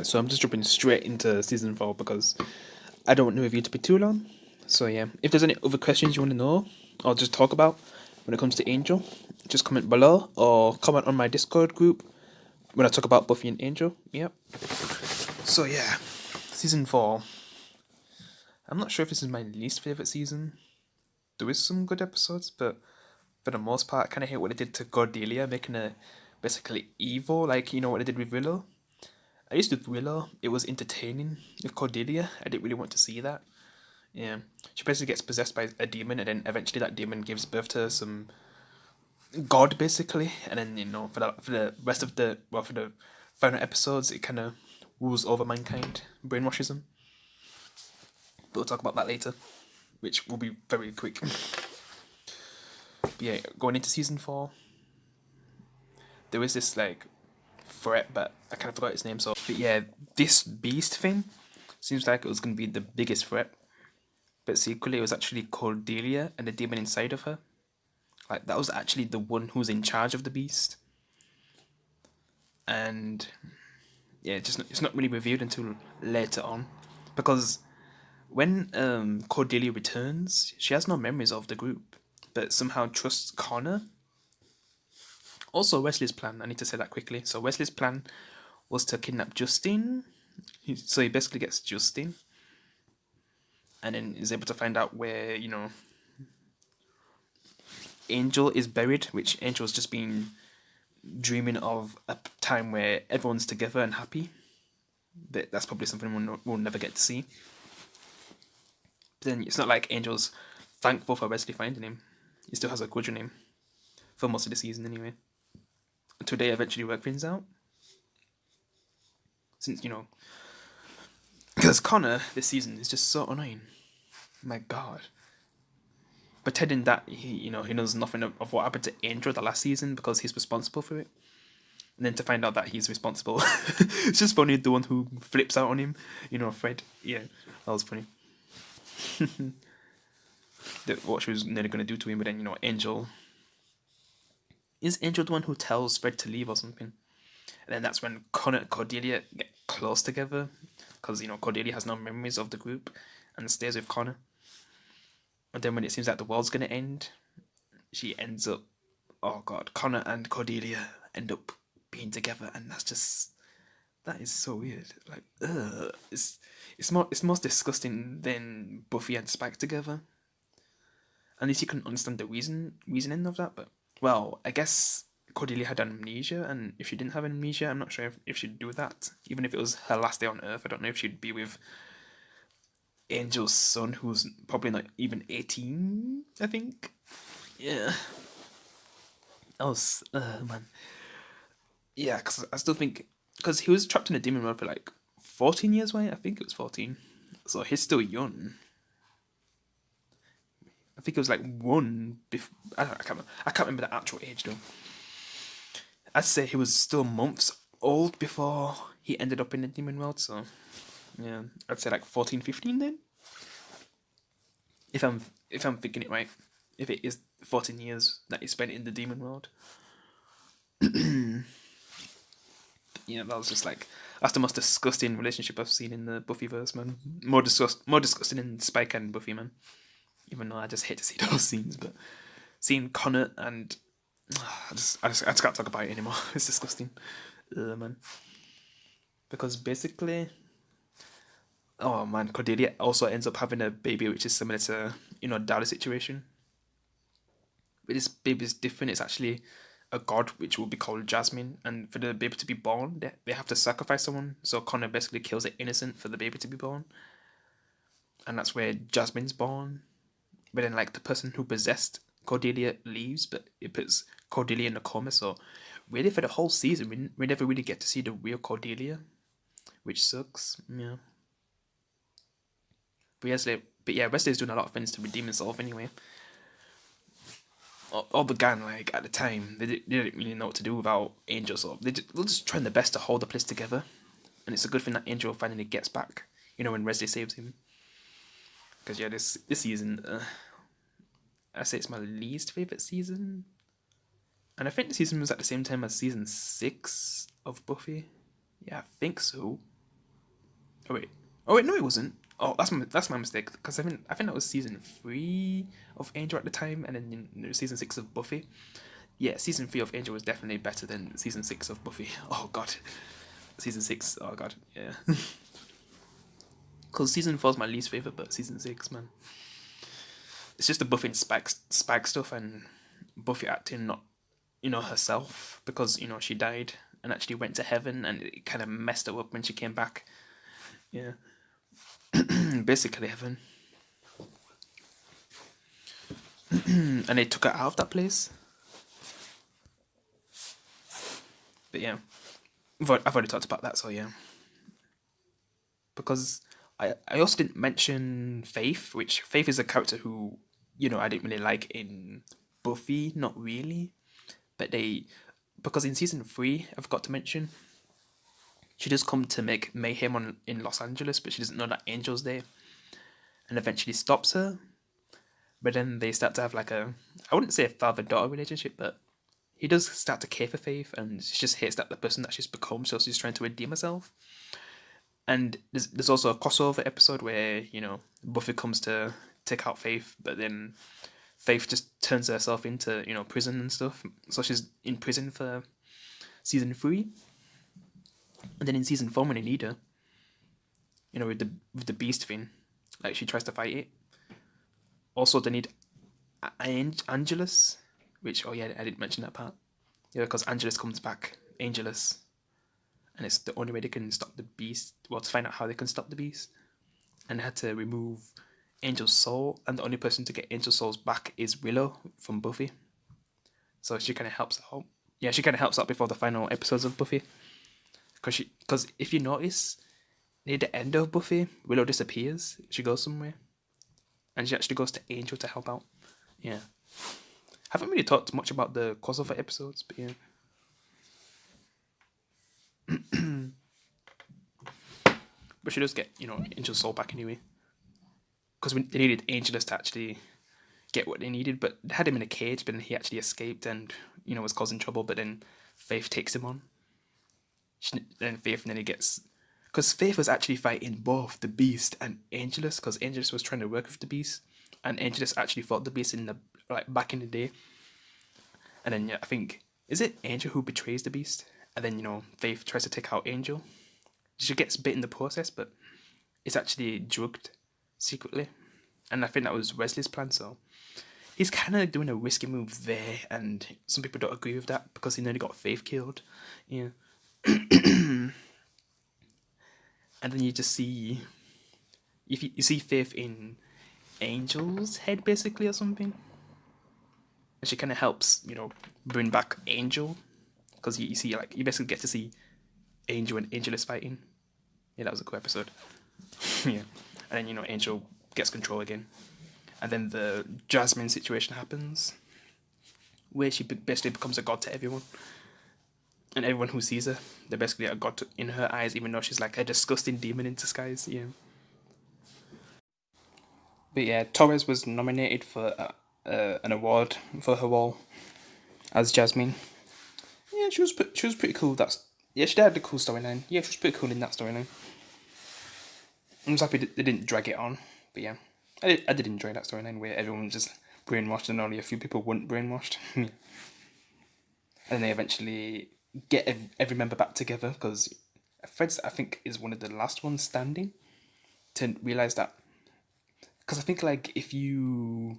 Alright, so I'm just jumping straight into season 4 because I don't want the review to be too long. So yeah, if there's any other questions you want to know or just talk about when it comes to Angel, just comment below or comment on my Discord group when I talk about Buffy and Angel. Yep. So yeah, season 4. I'm not sure if this is my least favorite season. There is some good episodes, but for the most part, I kind of hate what they did to Cordelia, making her basically evil, like what they did with Willow. At least with Willow, it was entertaining. With Cordelia, I didn't really want to see that. Yeah, she basically gets possessed by a demon, and then eventually that demon gives birth to some god, basically. And then for the rest of for the final episodes, it kind of rules over mankind, brainwashes them. But we'll talk about that later, which will be very quick. But yeah, going into season 4, there was this threat, but I kind of forgot its name. So, but yeah, this beast thing seems like it was gonna be the biggest threat. But secretly, it was actually Cordelia and the demon inside of her. Like that was actually the one who's in charge of the beast. And yeah, it's not really revealed until later on, because when Cordelia returns, she has no memories of the group, but somehow trusts Connor. Also, Wesley's plan. I need to say that quickly. So Wesley's plan was to kidnap Justine. So he basically gets Justine, and then is able to find out where Angel is buried, which Angel's just been dreaming of a time where everyone's together and happy. But that's probably something we'll never get to see. But then it's not like Angel's thankful for Wesley finding him. He still has a grudge on him for most of the season anyway. Until they eventually work things out. Since, because Connor this season is just so annoying. My god. Pretending that he knows nothing of what happened to Angel the last season because he's responsible for it. And then to find out that he's responsible. It's just funny, the one who flips out on him. Fred. Yeah, that was funny. What she was nearly going to do to him, but then, Angel. Is Angel the one who tells Fred to leave or something? And then that's when Connor and Cordelia get close together. Because, Cordelia has no memories of the group and stays with Connor. And then when it seems like the world's going to end, she ends up. Oh god, Connor and Cordelia end up being together, and that is so weird. Like, it's most disgusting than Buffy and Spike together. At least you can understand the reasoning of that. But well, I guess Cordelia had amnesia, and if she didn't have amnesia, I'm not sure if she'd do that. Even if it was her last day on Earth, I don't know if she'd be with Angel's son, who's probably not even 18. I think. Yeah. Oh man. Yeah, because I still think because he was trapped in a demon world for 14 years, right? I think it was 14. So he's still young. I think it was one. I can't remember the actual age though. I'd say he was still months old before he ended up in the demon world. So yeah, I'd say 14, 15 then. If I'm thinking it right, if it is 14 years that he spent in the demon world. Yeah, that was just that's the most disgusting relationship I've seen in the Buffyverse, man. More disgusting than Spike and Buffy, man. Even though I just hate to see those scenes, but seeing Connor and I just can't talk about it anymore. It's disgusting, man. Because basically, oh man, Cordelia also ends up having a baby, which is similar to Dali's situation. But this baby is different. It's actually a god which will be called Jasmine, and for the baby to be born, they have to sacrifice someone. So Connor basically kills the innocent for the baby to be born, and that's where Jasmine's born. But then the person who possessed Cordelia leaves, but it puts Cordelia in a coma. So really, for the whole season, we never really get to see the real Cordelia, which sucks. Yeah. But yeah, Wesley's doing a lot of things to redeem himself anyway. All began at the time they didn't really know what to do without Angel, so they're just trying their best to hold the place together, and it's a good thing that Angel finally gets back. When Wesley saves him. Because yeah, this season, I say it's my least favorite season, and I think the season was at the same time as season 6 of Buffy. Yeah, I think so. Oh wait. Oh wait, no, it wasn't. Oh, that's my mistake. Because I think that was season 3 of Angel at the time, and then season 6 of Buffy. Yeah, season 3 of Angel was definitely better than season 6 of Buffy. Oh god, season 6. Oh god, yeah. Because season 4 is my least favorite, but season 6, man, it's just the Buffy and Spag stuff and Buffy acting not herself because she died and actually went to heaven, and it kind of messed her up when she came back. Yeah, basically heaven, and they took her out of that place. But yeah, I've already talked about that, so yeah. Because I also didn't mention Faith, which Faith is a character who I didn't really like in Buffy, not really, but because in season 3 I forgot to mention she does come to make mayhem in Los Angeles, but she doesn't know that Angel's there, and eventually stops her. But then they start to have like I wouldn't say a father-daughter relationship, but he does start to care for Faith, and she just hates that the person that she's become, so she's trying to redeem herself. And there's also a crossover episode where Buffy comes to take out Faith, but then Faith just turns herself into prison and stuff. So she's in prison for season 3, and then in season 4 when they need her, with the beast thing, like she tries to fight it. Also, they need Angelus, which oh yeah, I didn't mention that part. Yeah, because Angelus comes back, Angelus, and it's the only way they can stop the beast. Well, to find out how they can stop the beast, and they had to remove Angel's soul, and the only person to get Angel's souls back is Willow from Buffy. So she kind of helps out. Yeah, she kind of helps out before the final episodes of Buffy, because if you notice, near the end of Buffy, Willow disappears. She goes somewhere, and she actually goes to Angel to help out. Yeah, haven't really talked much about the crossover episodes, but yeah. But she does get Angel's soul back anyway, because they needed Angelus to actually get what they needed, but they had him in a cage, but then he actually escaped and was causing trouble. But then Faith takes him on. Then Faith nearly gets, because Faith was actually fighting both the Beast and Angelus, because Angelus was trying to work with the Beast, and Angelus actually fought the Beast in the back in the day. And then yeah, I think is it Angel who betrays the Beast, and then Faith tries to take out Angel. She gets bit in the process, but it's actually drugged secretly, and I think that was Wesley's plan. So he's kind of doing a risky move there, and some people don't agree with that because he nearly got Faith killed. Yeah, and then you just see if you see Faith in Angel's head basically or something, and she kind of helps bring back Angel because you see you basically get to see Angel and Angelus fighting. Yeah, that was a cool episode. Yeah, and then Angel gets control again, and then the Jasmine situation happens where she basically becomes a god to everyone. And everyone who sees her, they're basically a god in her eyes, even though she's like a disgusting demon in disguise. Yeah. But yeah, Torres was nominated for an award for her role as Jasmine. Yeah, she was pretty cool. Yeah, she had a cool storyline. Yeah, she was pretty cool in that storyline. I'm just happy they didn't drag it on. But yeah, I did enjoy that storyline where everyone was just brainwashed and only a few people weren't brainwashed. And then they eventually get every member back together because Fred, I think, is one of the last ones standing to realize that. Because I think if you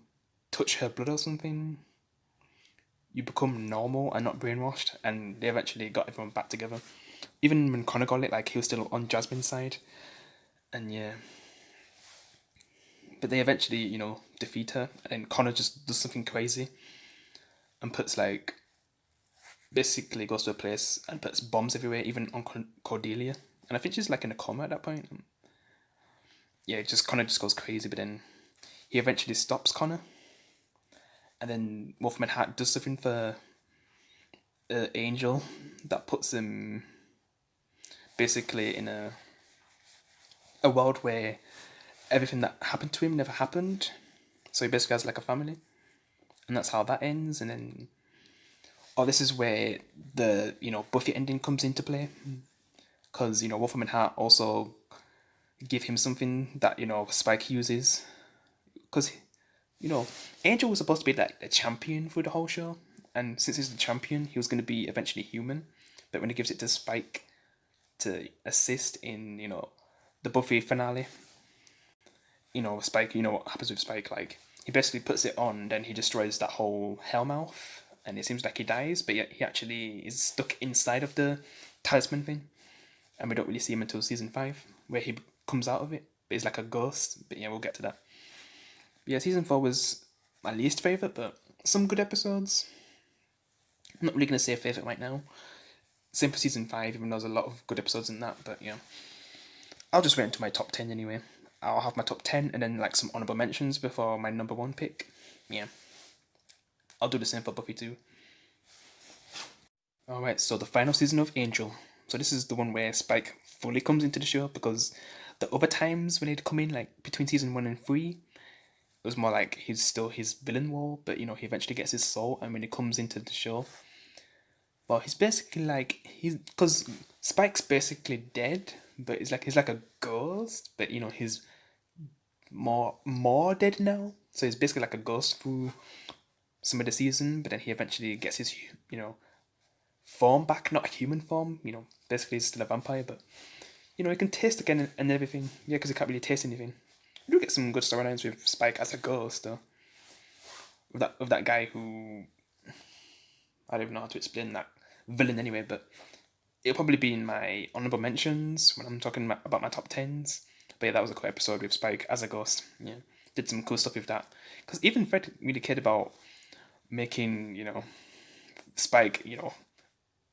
touch her blood or something, you become normal and not brainwashed, and they eventually got everyone back together. Even when Connor got it, he was still on Jasmine's side, and yeah. But they eventually, defeat her, and Connor just does something crazy and puts basically goes to a place and puts bombs everywhere, even on Cordelia. And I think she's in a coma at that point. Yeah, Connor just goes crazy, but then he eventually stops Connor. And then Wolfman Hat does something for Angel that puts him basically in a world where everything that happened to him never happened. So he basically has a family. And that's how that ends. And then this is where the Buffy ending comes into play, because Wolfman Hart also give him something that Spike uses, because you know Angel was supposed to be like the champion for the whole show, and since he's the champion, he was going to be eventually human. But when he gives it to Spike to assist in the Buffy finale, Spike, what happens with Spike? Like, he basically puts it on, then he destroys that whole Hellmouth, and it seems like he dies, but yet he actually is stuck inside of the talisman thing, and we don't really see him until season 5, where he comes out of it, but he's like a ghost. But yeah, we'll get to that. But yeah, season 4 was my least favourite, but some good episodes. I'm not really going to say a favourite right now. Same for season 5, even though there's a lot of good episodes in that, but yeah. I'll just wait until my top 10 anyway. I'll have my top 10 and then like some honourable mentions before my number 1 pick. Yeah. I'll do the same for Buffy too. Alright, so the final season of Angel. So this is the one where Spike fully comes into the show, because the other times when he'd come in, like between season 1 and 3, it was more like he's still his villain role, but he eventually gets his soul, and when he comes into the show, well, he's basically like, because Spike's basically dead, but he's like a ghost, but he's more dead now. So he's basically like a ghost through some of the season, but then he eventually gets his form back, not a human form. Basically he's still a vampire, but he can taste again and everything. Yeah, because he can't really taste anything. You do get some good storylines with Spike as a ghost though. With that guy who, I don't even know how to explain that villain anyway, but it'll probably be in my honorable mentions when I'm talking about my top 10s. But yeah, that was a cool episode with Spike as a ghost. Yeah, did some cool stuff with that. Because even Fred really cared about making, Spike,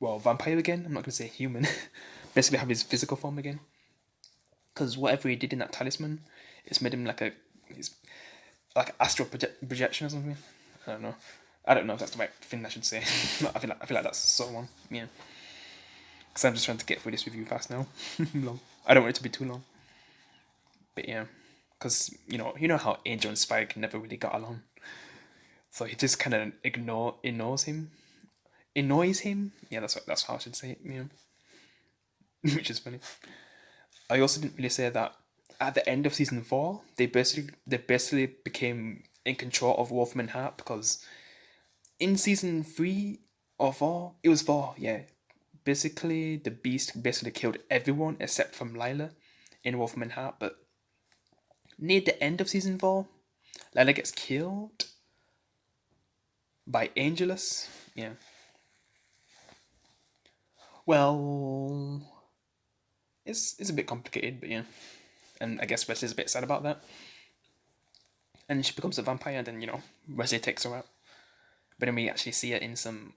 well, vampire again. I'm not going to say human. Basically have his physical form again. Because whatever he did in that talisman, it's made him he's like astral projection or something. I don't know. I don't know if that's the right thing I should say. I feel like that's so on. Yeah. Because I'm just trying to get through this review fast now. Long. I don't want it to be too long. But yeah, because how Angel and Spike never really got along, so he just kind of annoys him. Yeah, that's how I should say it. Yeah, which is funny. I also didn't really say that at the end of season 4, they basically became in control of Wolfman Heart, because in season 3 or 4, it was 4. Yeah, basically the Beast basically killed everyone except from Lila in Wolfman Heart, but near the end of season 4, Lila gets killed by Angelus. Yeah. Well, it's a bit complicated, but yeah. And I guess Wesley's a bit sad about that. And she becomes a vampire, and then, Wesley takes her out. But then we actually see her in some,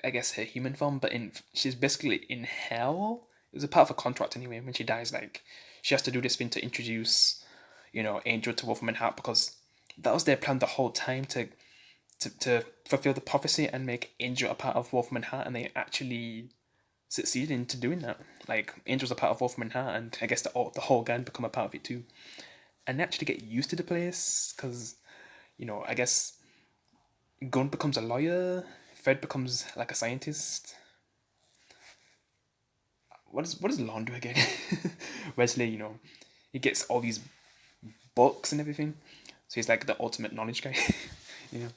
I guess, her human form, but she's basically in hell. It was a part of a contract anyway. When she dies, like, she has to do this thing to introduce, Angel to Wolfman Heart, because that was their plan the whole time, to fulfill the prophecy and make Angel a part of Wolfman Heart, and they actually succeeded into doing that. Like, Angel's a part of Wolfman Heart, and I guess the whole gang become a part of it too. And they actually get used to the place, because, I guess Gunn becomes a lawyer, Fred becomes like a scientist. What does Lon do again? Wesley, he gets all these books and everything, so he's like the ultimate knowledge guy. you know.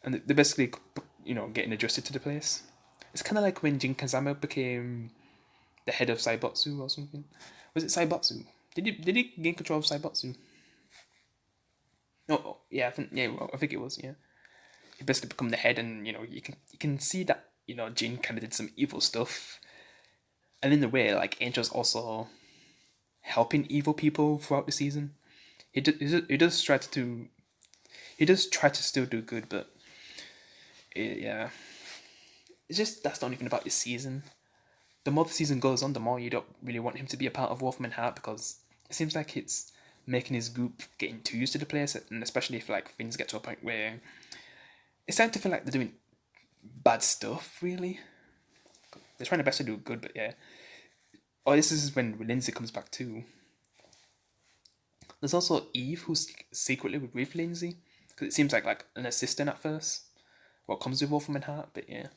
And they're basically, getting adjusted to the place. It's kind of like when Jin Kazama became the head of Saibotsu or something. Was it Saibotsu? Did he gain control of Saibotsu? No, yeah, I think it was. Yeah, he basically become the head, and you can see that Jin kind of did some evil stuff, and in a way, like Angel's also helping evil people throughout the season. He does try to still do good, but yeah, it's just that's not even about this season. The more the season goes on, the more you don't really want him to be a part of Wolfman Heart, because it seems like it's making his group getting too used to the place, and especially if like things get to a point where it's starting to feel like they're doing bad stuff. Really, they're trying their best to do good, but yeah. Oh, this is when Lindsay comes back too. There's also Eve, who's secretly with Lindsay, because it seems like an assistant at first. What comes with Wolfman Heart, but yeah,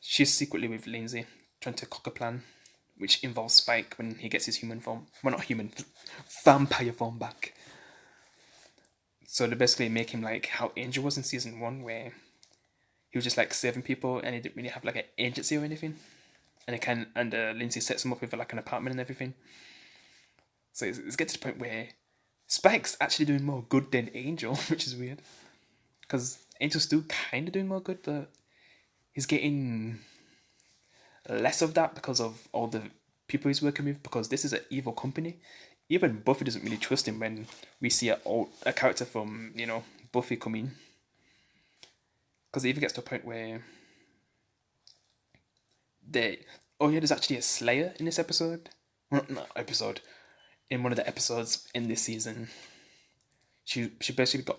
she's secretly with Lindsay, trying to cock a plan which involves Spike when he gets his human form. Well, not human, vampire form back. So they basically make him like how Angel was in season one, where he was just like saving people and he didn't really have like an agency or anything. And Lindsay sets him up with like an apartment and everything. So it's get to the point where Spike's actually doing more good than Angel, which is weird. Because Angel's still kind of doing more good, but he's getting less of that because of all the people he's working with. Because this is an evil company. Even Buffy doesn't really trust him when we see a character from Buffy come in. Because it even gets to a point where there's actually a Slayer in this episode. Well, not episode. In one of the episodes in this season, she basically got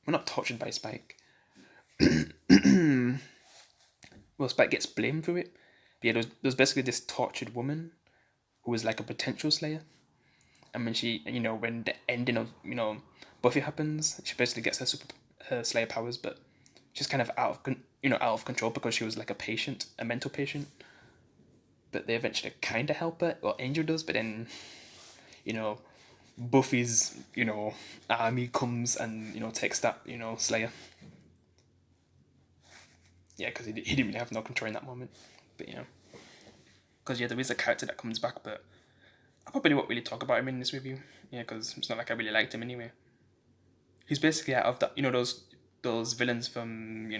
not tortured by Spike. Well, Spike gets blamed for it. But yeah, there was basically this tortured woman who was like a potential Slayer, and when the ending of Buffy happens, she basically gets her Slayer powers, but she's kind of out of control because she was like a mental patient. But they eventually kind of help her, or Angel does, but then Buffy's army comes and takes that Slayer. Yeah, because he didn't really have no control in that moment. But because there is a character that comes back, but I probably won't really talk about him in this review. Yeah, because it's not like I really liked him anyway. He's basically out of that those villains from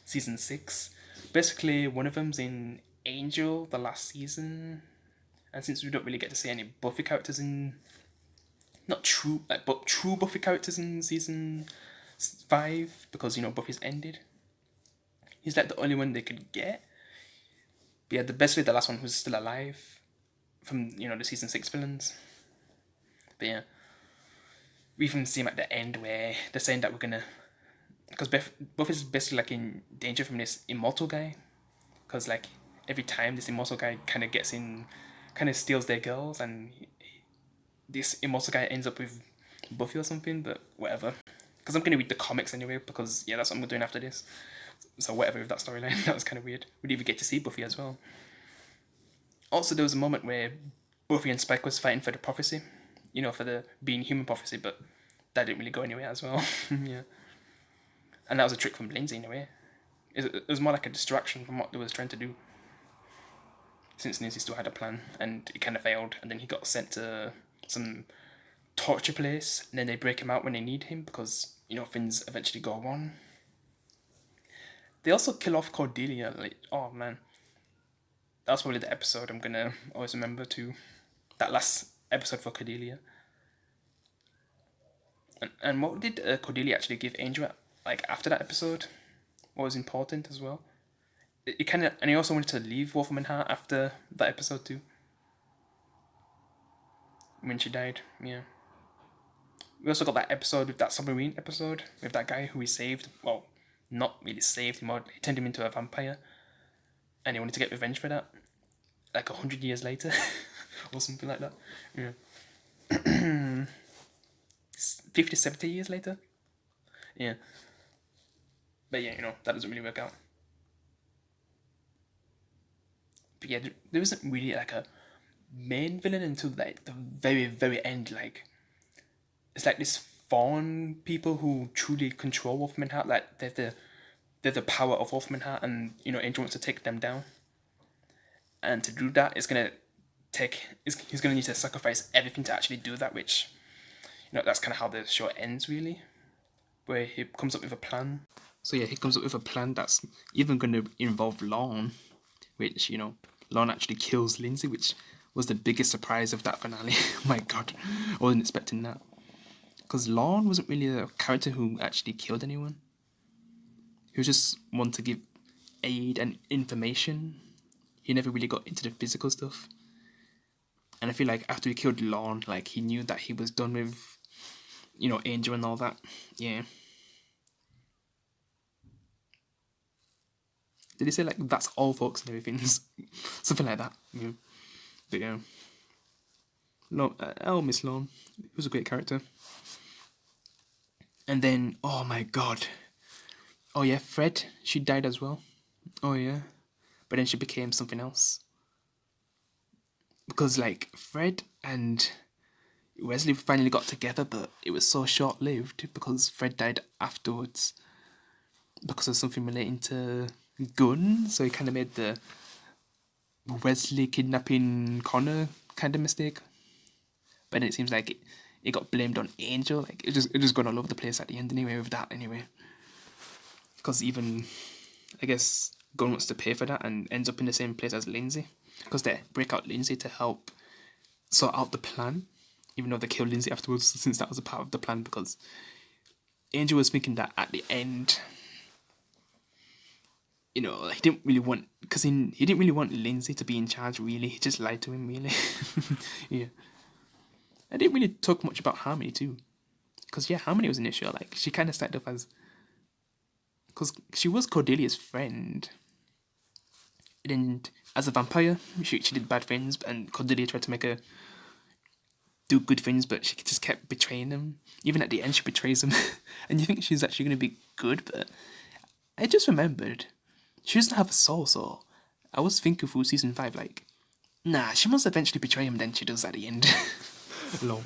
season 6. Basically, one of them's in Angel the last season, and since we don't really get to see any Buffy characters in not true but true Buffy characters in season 5 because Buffy's ended. He's like the only one they could get. But yeah, basically the last one who's still alive from the season 6 villains. But yeah, we even see him at the end where they're saying that we're gonna, because Buffy's basically like in danger from this immortal guy, because like every time this immortal guy kind of steals their girls, and this immortal guy ends up with Buffy or something. But whatever, because I'm gonna read the comics anyway, because that's what I'm doing after this. So whatever with that storyline, that was kind of weird. We didn't even get to see Buffy as well. Also, there was a moment where Buffy and Spike was fighting for the prophecy, for the being human prophecy, but that didn't really go anywhere as well. Yeah, and that was a trick from Lindsay in a way. It was more like a distraction from what they was trying to do. Since Lindsay still had a plan, and it kind of failed, and then he got sent to some torture place, and then they break him out when they need him because things eventually go on. They also kill off Cordelia. Like, oh man, that's probably the episode I'm gonna always remember too. That last episode for Cordelia. And what did Cordelia actually give Angel like after that episode? What was important as well? It kind of, and he also wanted to leave Wolfram and Hart after that episode too. When she died, yeah. We also got that episode with that submarine episode with that guy who he saved. Well, not really saved him, he turned him into a vampire, and he wanted to get revenge for that. Like 100 years later, or something like that. Yeah. 50, 70 years later. Yeah. But yeah, that doesn't really work out. But yeah, there isn't really like a main villain until like the very, very end. Like, it's like this fawn people who truly control Wolfman Heart. Like, they're the power of Wolfman Heart, and Angel wants to take them down. And to do that, he's gonna need to sacrifice everything to actually do that. Which, that's kind of how the show ends, really, where he comes up with a plan. So yeah, he comes up with a plan that's even going to involve Lorne, which Lorne actually kills Lindsay, which was the biggest surprise of that finale. Oh my god, I wasn't expecting that, because Lorne wasn't really a character who actually killed anyone. He was just one to give aid and information. He never really got into the physical stuff. And I feel like after he killed Lorne, like he knew that he was done with, Angel and all that. Yeah. Did he say like that's all, folks, and everything? Something like that. Yeah. But yeah. I'll miss Lorne. He was a great character. And then, oh my god. Oh yeah, Fred. She died as well. Oh yeah. But then she became something else. because like Fred and Wesley finally got together, but it was so short lived because Fred died afterwards because of something relating to Gunn. So he kind of made the Wesley kidnapping Connor kind of mistake. But then it seems like it got blamed on Angel. Like it just got all over the place at the end anyway with that anyway. Because even I guess Gunn wants to pay for that and ends up in the same place as Lindsay. Because they break out Lindsay to help sort out the plan. Even though they kill Lindsay afterwards, since that was a part of the plan. Because Angel was thinking that at the end, he didn't really want, because he didn't really want Lindsay to be in charge. Really, he just lied to him. Really, yeah. I didn't really talk much about Harmony too, because yeah, Harmony was in the show. Like she kind of started off as, because she was Cordelia's friend, and as a vampire, she did bad things, and Cordelia tried to make her do good things, but she just kept betraying him. Even at the end, she betrays him, and you think she's actually going to be good, but I just remembered she doesn't have a soul. So I was thinking through season 5, like, nah, she must eventually betray him. Then she does at the end. Lol.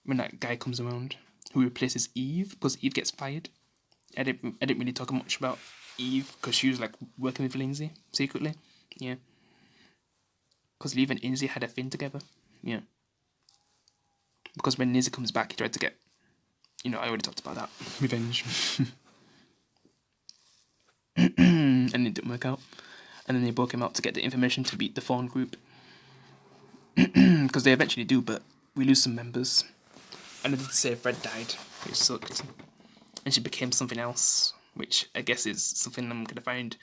When that guy comes around, who replaces Eve, because Eve gets fired. I didn't really talk much about Eve because she was like working with Lindsay secretly. Yeah. Because Eve and Lindsay had a thing together. Yeah. Because when Lindsay comes back, he tried to get, I already talked about that. Revenge. And it didn't work out. And then they broke him out to get the information to beat the Fawn group. Because they eventually do, but we lose some members. And I did say Fred died, which sucked. And she became something else, which I guess is something I'm going to find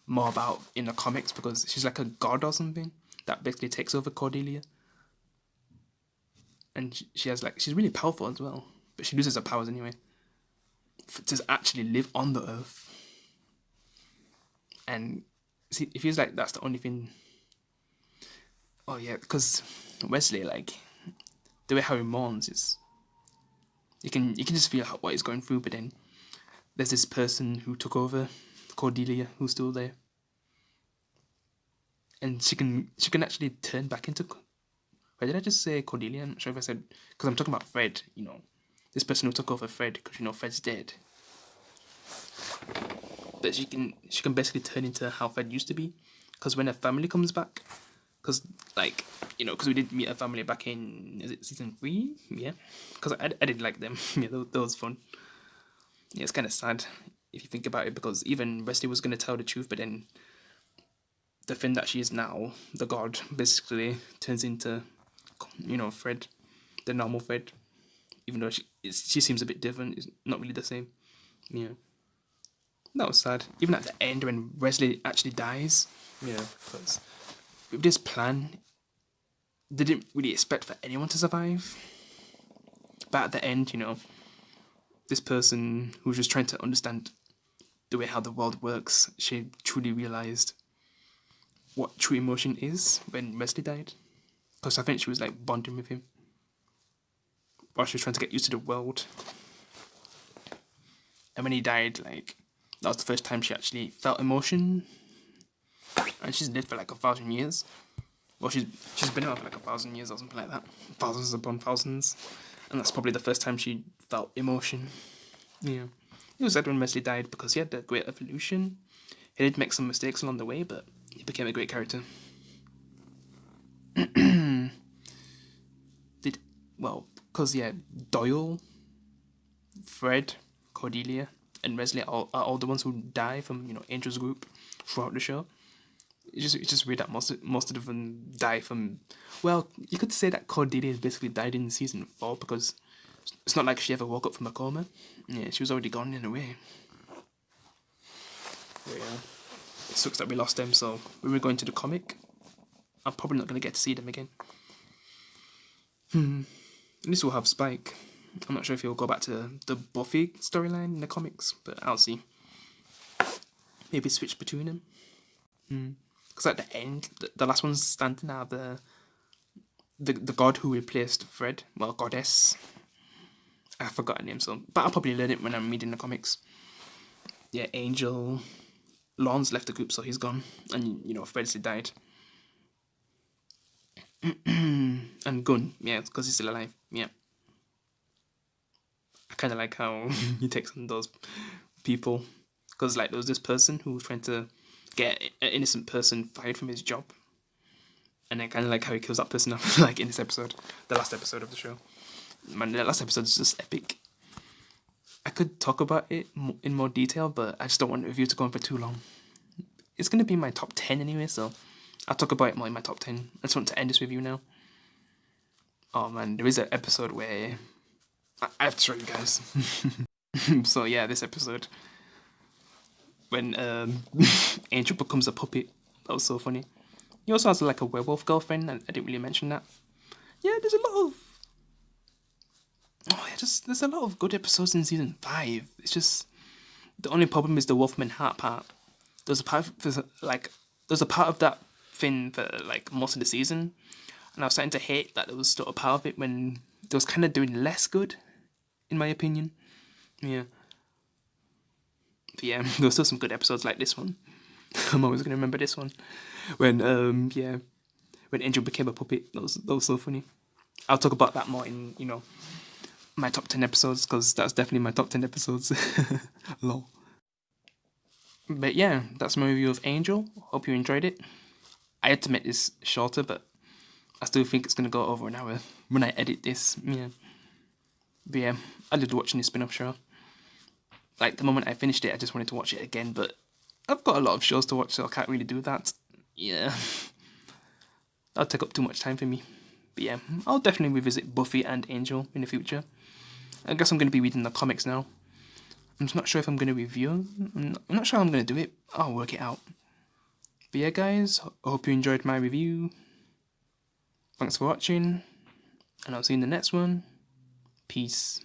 more about in the comics, because she's like a god or something that basically takes over Cordelia. And she has like, she's really powerful as well, but she loses her powers anyway. To actually live on the earth. And see, it feels like that's the only thing. Oh yeah, because Wesley, like, the way how he mourns is, you can just feel what he's going through. But then there's this person who took over, Cordelia, who's still there, and she can actually turn back into. Why did I just say Cordelia? I'm not sure if I said, because I'm talking about Fred. This person who took over Fred, because Fred's dead. But she can basically turn into how Fred used to be, because when her family comes back, because because we did meet her family back in, is it season 3? Yeah, because I did like them. Yeah, that was fun. Yeah, it's kind of sad if you think about it, because even Wesley was going to tell the truth, but then the thing that she is now, the god, basically turns into, Fred, the normal Fred, even though she seems a bit different. It's not really the same. Yeah. That was sad. Even at the end when Wesley actually dies. Yeah, because with this plan, they didn't really expect for anyone to survive. But at the end, this person who was just trying to understand the way how the world works, she truly realised what true emotion is when Wesley died. Because I think she was like bonding with him while she was trying to get used to the world. And when he died, like, that was the first time she actually felt emotion. And she's lived for like 1,000 years. Well, she's been out for like 1,000 years or something like that. Thousands upon thousands. And that's probably the first time she felt emotion. Yeah. It was sad when Wesley died because he had the great evolution. He did make some mistakes along the way, but he became a great character. Because Doyle, Fred, Cordelia, and Wesley are all the ones who die from Angel's group throughout the show. It's just weird that most of them die from. Well, you could say that Cordelia basically died in season 4 because it's not like she ever woke up from a coma. Yeah, she was already gone in a way. Yeah, it sucks that we lost them. So when we go into the comic, I'm probably not gonna get to see them again. At least we'll have Spike. I'm not sure if he'll go back to the Buffy storyline in the comics, but I'll see. Maybe switch between them. Because at the end, the last ones standing are the god who replaced Fred. Well, goddess. I forgot her name, but I'll probably learn it when I'm reading the comics. Yeah, Angel. Lorne's left the group, so he's gone. And, Fred's died. And Gun, yeah, because he's still alive. Yeah, I kind of like how he takes on those people, because like there was this person who was trying to get an innocent person fired from his job, and I kind of like how he kills that person off, like in this episode, the last episode of the show. Man, the last episode is just epic. I could talk about it in more detail, but I just don't want the review to go on for too long. It's gonna be my top 10 anyway, so I'll talk about it more in my top 10. I just want to end this review now. Oh man, there is an episode where I have to show you guys. So yeah, this episode when Angel becomes a puppet, that was so funny. He also has like a werewolf girlfriend, and I didn't really mention that. Yeah, there's a lot of there's a lot of good episodes in season 5. It's just the only problem is the Wolfman Heart part. There's a part there's a part of that thing for like most of the season, and I was starting to hate that there was still a part of it when it was kind of doing less good, in my opinion. Yeah. But yeah, there were still some good episodes like this one. I'm always gonna remember this one. When when Angel became a puppet, that was so funny. I'll talk about that more in my top 10 episodes, because that's definitely my top 10 episodes. Lol. But yeah, that's my review of Angel. Hope you enjoyed it. I had to make this shorter, but I still think it's gonna go over an hour when I edit this. Yeah. But yeah, I did watching this spin-off show. Like the moment I finished it, I just wanted to watch it again, but I've got a lot of shows to watch, so I can't really do that. Yeah. That'll take up too much time for me. But yeah, I'll definitely revisit Buffy and Angel in the future. I guess I'm going to be reading the comics now. I'm just not sure if I'm going to review. I'm not sure how I'm going to do it. I'll work it out. But yeah, guys, I hope you enjoyed my review. Thanks for watching, and I'll see you in the next one. Peace.